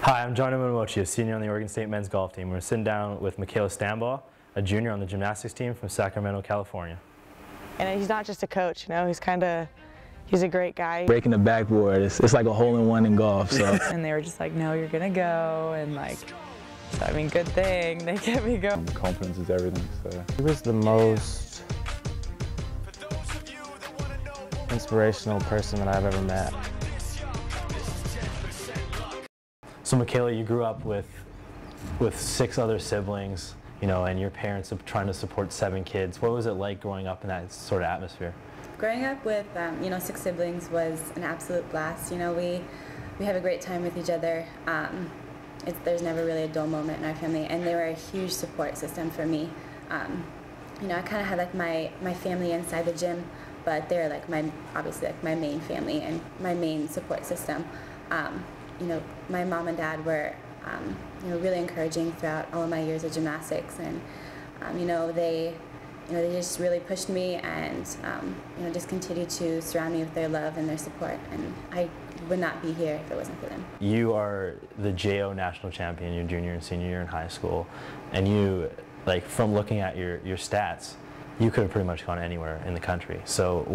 Hi, I'm Jonnie Motomochi, a senior on the Oregon State men's golf team. We're sitting down with Makayla Stambaugh, a junior on the gymnastics team from Sacramento, California. And he's not just a coach, you know, he's a great guy. Breaking the backboard, it's like a hole-in-one in golf. So. And they were just like, no, you're gonna go, and like, so, I mean, good thing they kept me going. Confidence is everything. So. He was the most inspirational person that I've ever met. So Makayla, you grew up with 6 other siblings, you know, and your parents are trying to support 7 kids. What was it like growing up in that sort of atmosphere? Growing up with 6 siblings was an absolute blast. You know, we have a great time with each other. There's never really a dull moment in our family, and they were a huge support system for me. You know, I kind of had like my family inside the gym, but they're like obviously like my main family and my main support system. You know, my mom and dad were you know, really encouraging throughout all of my years of gymnastics, and they just really pushed me, and you know, just continued to surround me with their love and their support, and I would not be here if it wasn't for them. You are the JO national champion your junior and senior year in high school, and you, like, from looking at your stats, you could have pretty much gone anywhere in the country. So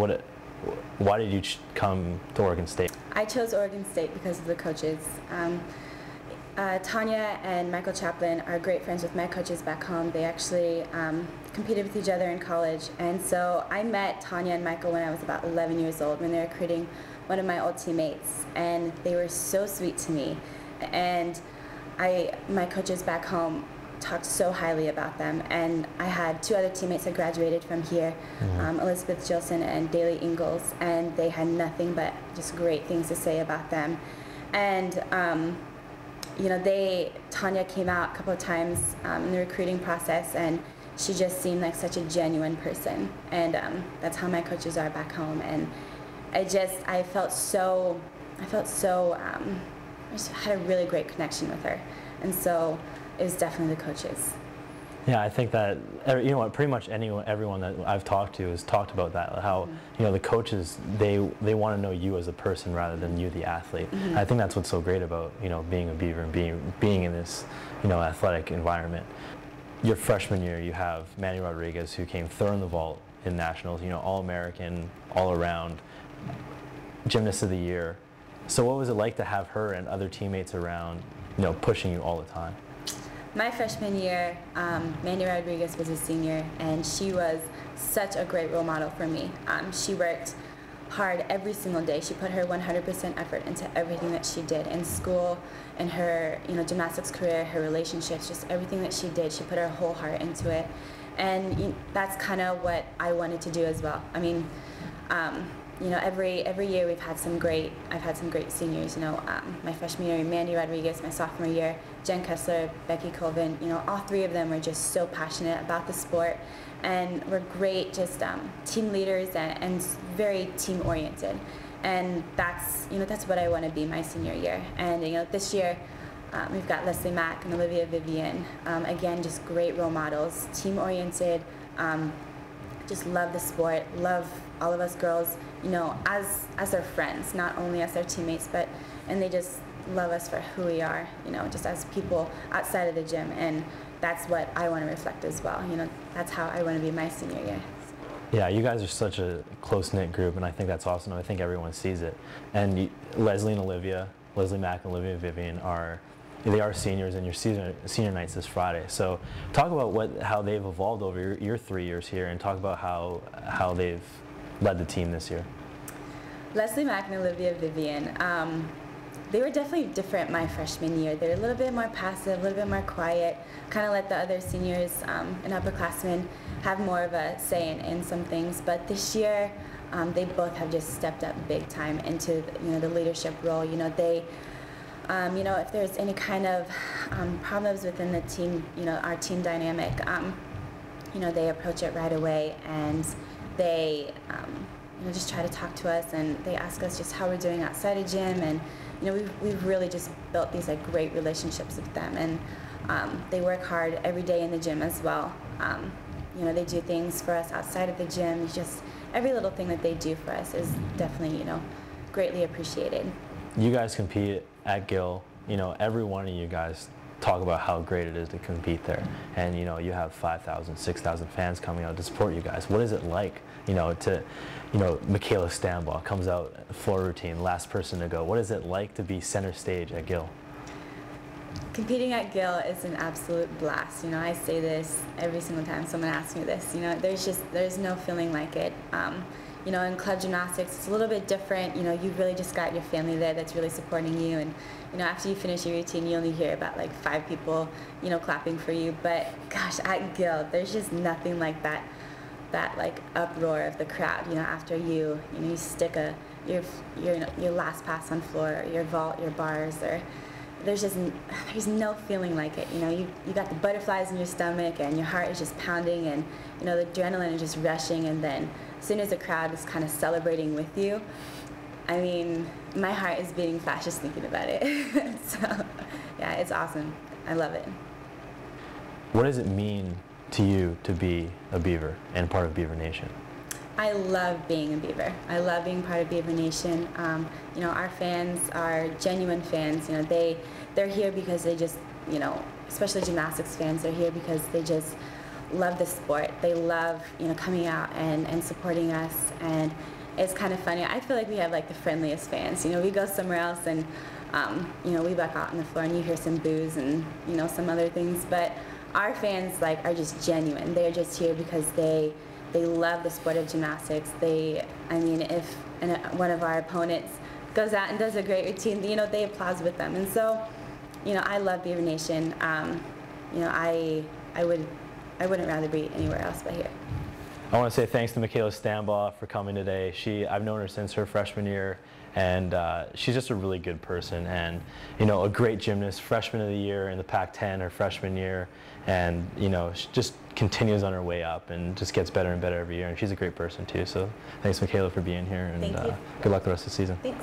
why did you come to Oregon State? I chose Oregon State because of the coaches. Tanya and Michael Chaplin are great friends with my coaches back home. They actually competed with each other in college, and so I met Tanya and Michael when I was about 11 years old, when they were recruiting one of my old teammates, and they were so sweet to me. And my coaches back home talked so highly about them, and I had 2 other teammates that graduated from here, Elizabeth Gilson and Daly Ingalls, and they had nothing but just great things to say about them. And you know, Tanya came out a couple of times in the recruiting process, and she just seemed like such a genuine person, and that's how my coaches are back home. And I felt so I just had a really great connection with her, and so it was definitely the coaches. Yeah, I think that, you know what, pretty much everyone that I've talked to has talked about that, how, you know, the coaches, they want to know you as a person rather than you the athlete. I think that's what's so great about, you know, being a Beaver and being in this, you know, athletic environment. Your freshman year, you have Manny Rodriguez, who came 3rd in the vault in nationals, you know, All-American, all-around, gymnast of the year. So what was it like to have her and other teammates around, you know, pushing you all the time? My freshman year, Mandy Rodriguez was a senior, and she was such a great role model for me. She worked hard every single day. She put her 100% effort into everything that she did in school, in her, you know, gymnastics career, her relationships, just everything that she did. She put her whole heart into it, and that's kind of what I wanted to do as well. I mean, you know, every year I've had some great seniors. You know, my freshman year, Mandy Rodriguez; my sophomore year, Jen Kessler, Becky Colvin. You know, all 3 of them were just so passionate about the sport, and were great, just team leaders and very team oriented. And that's what I want to be my senior year. And you know, this year we've got Leslie Mack and Olivia Vivian. Again, just great role models, team oriented. Just love the sport, love all of us girls, you know, as their friends, not only as their teammates, and they just love us for who we are, you know, just as people outside of the gym, and that's what I want to reflect as well. You know, that's how I want to be my senior year. Yeah, you guys are such a close-knit group, and I think that's awesome. I think everyone sees it. And Leslie Mack and Olivia Vivian are seniors, and your senior night's this Friday. So talk about how they've evolved over your 3 years here, and talk about how they've led the team this year. Leslie Mack and Olivia Vivian, they were definitely different my freshman year. They were a little bit more passive, a little bit more quiet, kind of let the other seniors and upperclassmen have more of a say in some things. But this year, they both have just stepped up big time into the leadership role. You know, they if there's any kind of problems within the team, you know, our team dynamic, you know, they approach it right away, and they just try to talk to us, and they ask us just how we're doing outside of gym, and you know, we've really just built these like great relationships with them, and they work hard every day in the gym as well. You know, they do things for us outside of the gym. Just every little thing that they do for us is definitely, you know, greatly appreciated. You guys compete at Gill you know, every one of you guys talk about how great it is to compete there, and you know, you have 5,000, 6,000 fans coming out to support you guys. What is it like, you know, Makayla Stambaugh comes out, floor routine, last person to go. What is it like to be center stage at Gill? Competing at Gill is an absolute blast. You know, I say this every single time someone asks me this. You know, there's no feeling like it. You know, in club gymnastics, it's a little bit different. You know, you've really just got your family there that's really supporting you, and you know, after you finish your routine, you only hear about like 5 people, you know, clapping for you. But gosh, at Gill, there's just nothing like that like uproar of the crowd. You know, after you stick your last pass on floor, or your vault, your bars, or there's no feeling like it. You know, you got the butterflies in your stomach, and your heart is just pounding, and you know, the adrenaline is just rushing, and then as soon as the crowd is kind of celebrating with you, I mean, my heart is beating fast just thinking about it. So yeah, it's awesome. I love it. What does it mean to you to be a Beaver and part of Beaver Nation? I love being a Beaver. I love being part of Beaver Nation. You know, our fans are genuine fans. You know, they're here because they just, you know, especially gymnastics fans, they're here because they just love the sport. They love, you know, coming out and supporting us, and it's kind of funny. I feel like we have like the friendliest fans. You know, we go somewhere else and, you know, we back out on the floor and you hear some boos and, you know, some other things, but our fans like are just genuine. They're just here because they love the sport of gymnastics. I mean, if one of our opponents goes out and does a great routine, you know, they applaud with them. And so, you know, I love Beaver Nation. You know, I wouldn't rather be anywhere else but here. I want to say thanks to Makayla Stambaugh for coming today. I've known her since her freshman year, and she's just a really good person, and you know, a great gymnast, freshman of the year in the Pac-10 her freshman year, and you know, she just continues on her way up and just gets better and better every year, and she's a great person too. So thanks, Makayla, for being here, and Thank you. good luck the rest of the season. Thanks.